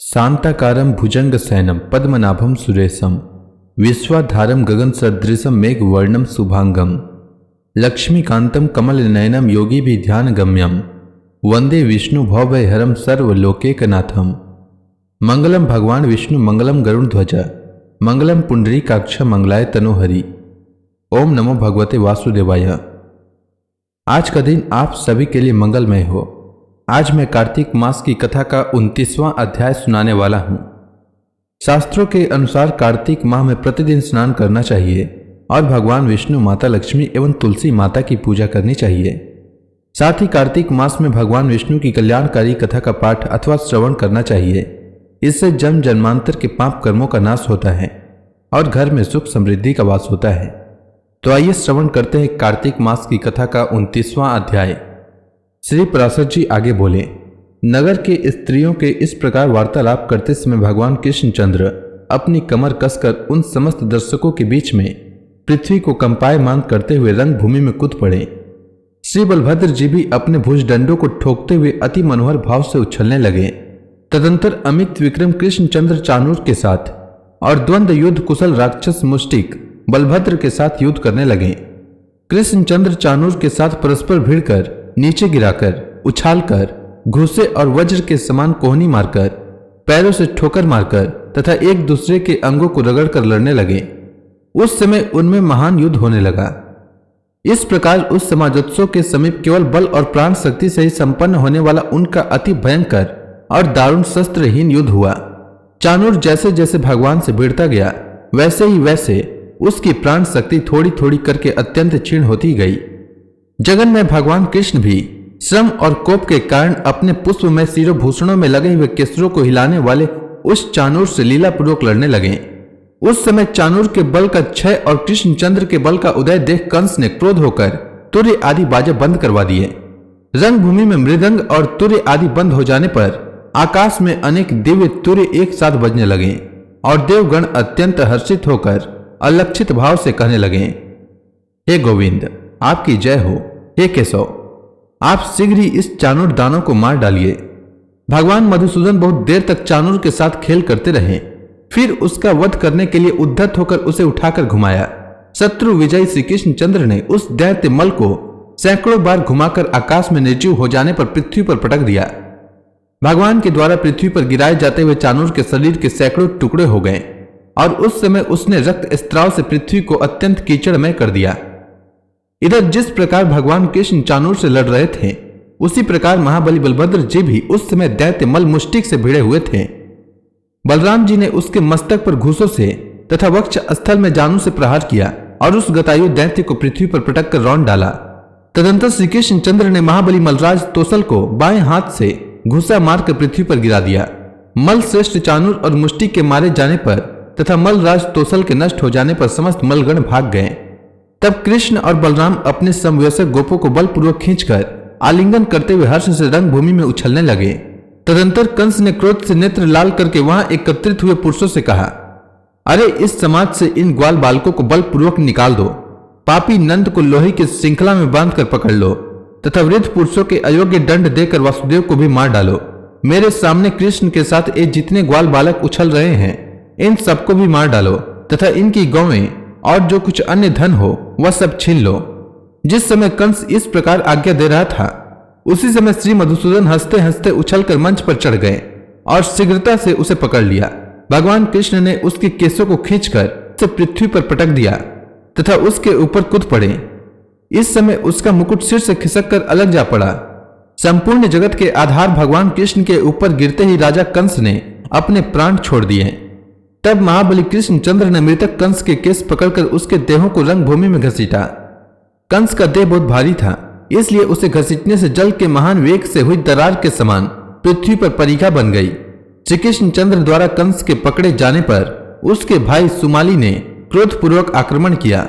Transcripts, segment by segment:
शांताकारं भुजंगशयनं पद्मनाभं सुरेशं विश्वाधारं गगनसदृशं मेघवर्णं शुभांगं लक्ष्मीकान्तं कमलनयनं योगिभिर्ध्यानगम्यं वंदे विष्णु भवभयहरं सर्वलोकैकनाथं। मंगलम भगवान विष्णु मंगलम गरुड़ध्वज मंगलम पुंडरीकाक्ष मंगलाय तनोहरि। ओम नमो भगवते वासुदेवाय। आज का दिन आप सभी के लिए मंगलमय हो। आज मैं कार्तिक मास की कथा का 29वां अध्याय सुनाने वाला हूं। शास्त्रों के अनुसार कार्तिक माह में प्रतिदिन स्नान करना चाहिए और भगवान विष्णु, माता लक्ष्मी एवं तुलसी माता की पूजा करनी चाहिए। साथ ही कार्तिक मास में भगवान विष्णु की कल्याणकारी कथा का पाठ अथवा श्रवण करना चाहिए। इससे जन्म जन्मांतर के पाप कर्मों का नाश होता है और घर में सुख समृद्धि का वास होता है। तो आइए श्रवण करते हैं कार्तिक मास की कथा का 29वां अध्याय। श्री पराशर जी आगे बोले, नगर के स्त्रियों के इस प्रकार वार्तालाप करते समय भगवान कृष्णचंद्र अपनी कमर कसकर उन समस्त दर्शकों के बीच में पृथ्वी को कंपायमान करते हुए रंग भूमि में कूद पड़े। श्री बलभद्र जी भी अपने भुजदंडों को ठोकते हुए अति मनोहर भाव से उछलने लगे। तदंतर अमित विक्रम कृष्णचंद्र चाणूर के साथ और द्वंद्व युद्ध कुशल राक्षस मुष्टिक बलभद्र के साथ युद्ध करने लगे। कृष्णचंद्र चाणूर के साथ परस्पर भिड़कर, नीचे गिराकर, उछालकर, घूसे और वज्र के समान कोहनी मारकर, पैरों से ठोकर मारकर तथा एक दूसरे के अंगों को रगड़कर लड़ने लगे। उस समय उनमें महान युद्ध होने लगा। इस प्रकार उस समाजोत्सव के समीप केवल बल और प्राण शक्ति से ही संपन्न होने वाला उनका अति भयंकर और दारुण शस्त्रहीन युद्ध हुआ। चाणूर जैसे जैसे भगवान से भिड़ता गया वैसे ही वैसे उसकी प्राण शक्ति थोड़ी थोड़ी करके अत्यंत क्षीण होती गई। जगन में भगवान कृष्ण भी श्रम और कोप के कारण अपने पुष्प में शिरोभूषणों में लगे हुए केसरों को हिलाने वाले उस चाणूर से लीलापूर्वक लड़ने लगे। उस समय चाणूर के बल का क्षय और कृष्णचंद्र के बल का उदय देख कंस ने क्रोध होकर तुर्य आदि बाजे बंद करवा दिए। रंगभूमि में मृदंग और तुर्य आदि बंद हो जाने पर आकाश में अनेक दिव्य तुर्य एक साथ बजने लगे और देवगण अत्यंत हर्षित होकर अलक्षित भाव से कहने लगे, हे गोविंद, आपकी जय हो। हे केशव, आप शीघ्र ही इस चाणूर दानव को मार डालिए। भगवान मधुसूदन बहुत देर तक चाणूर के साथ खेल करते रहे, फिर उसका वध करने के लिए उद्धत होकर उसे उठाकर घुमाया। शत्रु विजयी श्री कृष्णचंद्र ने उस दैत्य मल को सैकड़ों बार घुमाकर आकाश में निर्जीव हो जाने पर पृथ्वी पर पटक दिया। भगवान के द्वारा पृथ्वी पर गिराए जाते हुए चाणूर के शरीर के सैकड़ों टुकड़े हो गए और उस समय उसने रक्त स्त्राव से पृथ्वी को अत्यंत कीचड़मय कर दिया। इधर जिस प्रकार भगवान कृष्ण चाणूर से लड़ रहे थे, उसी प्रकार महाबली बलभद्र जी भी उस समय दैत्य मल मुष्टिक से भिड़े हुए थे। बलराम जी ने उसके मस्तक पर घूसों से तथा वक्ष स्थल में जानू से प्रहार किया और उस गतायु दैत्य को पृथ्वी पर पटक कर रौंद डाला। तदंतर श्री कृष्णचंद्र ने महाबली मलराज तोसल को बाएं हाथ से घुसा मारकर पृथ्वी पर गिरा दिया। मल श्रेष्ठ चाणूर और मुष्टिक के मारे जाने पर तथा मलराज तोसल के नष्ट हो जाने पर समस्त मलगण भाग गए। तब कृष्ण और बलराम अपने समवयस्क गोपों को बलपूर्वक खींचकर आलिंगन करते हुए हर्ष से रंग भूमि में उछलने लगे। तदंतर कंस ने क्रोध से नेत्र लाल करके वहां एकत्रित हुए पुरुषों से कहा, अरे इस समाज से इन ग्वाल बालकों को बलपूर्वक निकाल दो। पापी नंद को लोहे की श्रृंखला में बांधकर पकड़ लो तथा वृद्ध पुरुषों के अयोग्य दंड देकर वासुदेव को भी मार डालो। मेरे सामने कृष्ण के साथ ये जितने ग्वाल बालक उछल रहे हैं, इन सबको भी मार डालो तथा इनकी गौवें और जो कुछ अन्य धन हो वह सब छीन लो। जिस समय कंस इस प्रकार आज्ञा दे रहा था, उसी समय श्री मधुसूदन हंसते हंसते उछलकर मंच पर चढ़ गए और शीघ्रता से उसे पकड़ लिया। भगवान कृष्ण ने उसके केसों को खींचकर उसे पृथ्वी पर पटक दिया तथा उसके ऊपर कूद पड़े। इस समय उसका मुकुट सिर से खिसक कर अलग जा पड़ा। संपूर्ण जगत के आधार भगवान कृष्ण के ऊपर गिरते ही राजा कंस ने अपने प्राण छोड़ दिए। तब महाबली कृष्णचंद्र ने मृतक कंस के केस पकड़कर उसके देहों को रंग भूमि में घसीटा। कंस का देह बहुत भारी था, इसलिए उसे घसीटने से जल के महान वेग से हुई दरार के समान पृथ्वी पर परीक्षा बन गई। श्री कृष्णचंद्र द्वारा कंस के पकड़े जाने पर उसके भाई सुमाली ने क्रोधपूर्वक आक्रमण किया।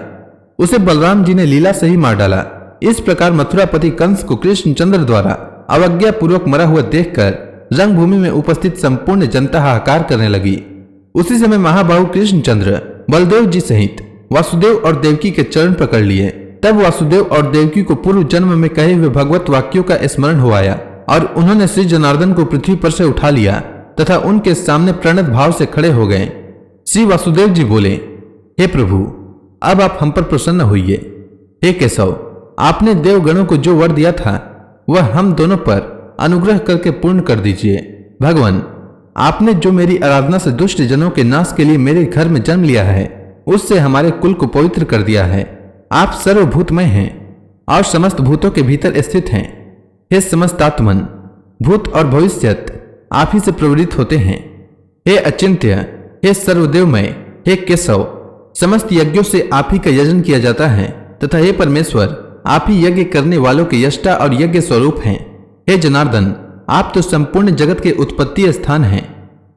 उसे बलराम जी ने लीला से ही मार डाला। इस प्रकार मथुरापति कंस को कृष्णचंद्र द्वारा अवज्ञा पूर्वक मरा हुआ देखकर रंगभूमि में उपस्थित संपूर्ण जनता हाहाकार करने लगी। उसी समय महाबाहु कृष्णचंद्र बलदेव जी सहित वासुदेव और देवकी के चरण पकड़ लिए। तब वासुदेव और देवकी को पूर्व जन्म में कहे हुए भगवत वाक्यों का स्मरण हो आया और उन्होंने श्री जनार्दन को पृथ्वी पर से उठा लिया तथा उनके सामने प्रणत भाव से खड़े हो गए। श्री वासुदेव जी बोले, हे प्रभु, अब आप हम पर प्रसन्न होइए। हे केशव, आपने देवगणों को जो वर दिया था वह हम दोनों पर अनुग्रह करके पूर्ण कर दीजिए। भगवान, आपने जो मेरी आराधना से दुष्ट जनों के नाश के लिए मेरे घर में जन्म लिया है, उससे हमारे कुल को पवित्र कर दिया है। आप सर्वभूतमय हैं और समस्त भूतों के भीतर स्थित हैं। हे समस्त आत्मन, भूत और भविष्यत आप ही से प्रवृत्त होते हैं। हे अचिंत्य, हे सर्वदेवमय, हे केशव, समस्त यज्ञों से आप ही का यजन किया जाता है तथा हे परमेश्वर, आप ही यज्ञ करने वालों के यष्टा और यज्ञ स्वरूप हैं। हे जनार्दन, आप तो संपूर्ण जगत के उत्पत्ति स्थान हैं।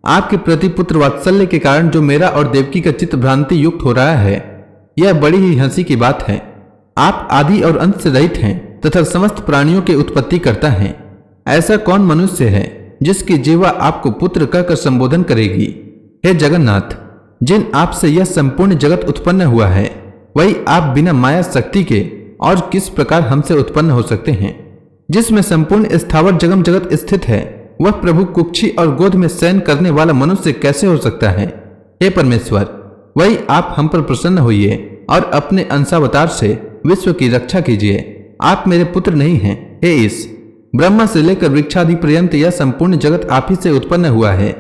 आपके प्रति पुत्र वात्सल्य के कारण जो मेरा और देवकी का चित्त भ्रांति युक्त हो रहा है, यह बड़ी ही हंसी की बात है। आप आदि और अंत से रहित हैं तथा समस्त प्राणियों के उत्पत्ति करता है। ऐसा कौन मनुष्य है जिसकी जीवा आपको पुत्र कहकर संबोधन करेगी? हे जगन्नाथ, जिन आपसे यह संपूर्ण जगत उत्पन्न हुआ है, वही आप बिना माया शक्ति के और किस प्रकार हमसे उत्पन्न हो सकते हैं? जिसमें संपूर्ण स्थावर जगम जगत स्थित है, वह प्रभु कुक्षी और गोद में शयन करने वाला मनुष्य कैसे हो सकता है? हे परमेश्वर, वही आप हम पर प्रसन्न होइए और अपने अंशावतार से विश्व की रक्षा कीजिए। आप मेरे पुत्र नहीं हैं। हे ईश, ब्रह्मा से लेकर वृक्षादि पर्यंत यह संपूर्ण जगत आप ही से उत्पन्न हुआ है।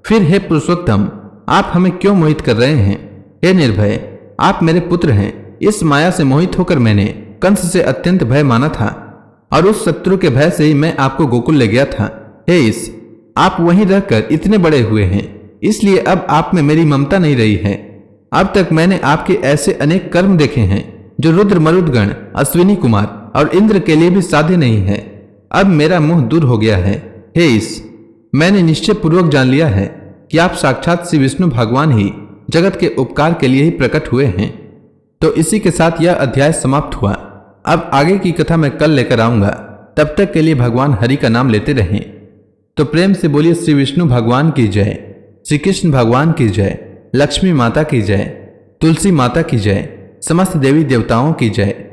फिर हे पुरुषोत्तम, आप हमें क्यों मोहित कर रहे हैं? हे निर्भय, आप मेरे पुत्र हैं। इस माया से मोहित होकर मैंने कंस से अत्यंत भय माना था और उस शत्रु के भय से ही मैं आपको गोकुल ले गया था। हे ईश, आप वहीं रहकर इतने बड़े हुए हैं, इसलिए अब आप में मेरी ममता नहीं रही है। अब तक मैंने आपके ऐसे अनेक कर्म देखे हैं जो रुद्र मरुदगण, अश्विनी कुमार और इंद्र के लिए भी साध्य नहीं है। अब मेरा मुंह दूर हो गया है। हे ईश, मैंने निश्चय पूर्वक जान लिया है कि आप साक्षात श्री विष्णु भगवान ही जगत के उपकार के लिए ही प्रकट हुए हैं। तो इसी के साथ यह अध्याय समाप्त हुआ। अब आगे की कथा मैं कल लेकर आऊंगा। तब तक के लिए भगवान हरि का नाम लेते रहें। तो प्रेम से बोलिए श्री विष्णु भगवान की जय, श्री कृष्ण भगवान की जय, लक्ष्मी माता की जय, तुलसी माता की जय, समस्त देवी देवताओं की जय।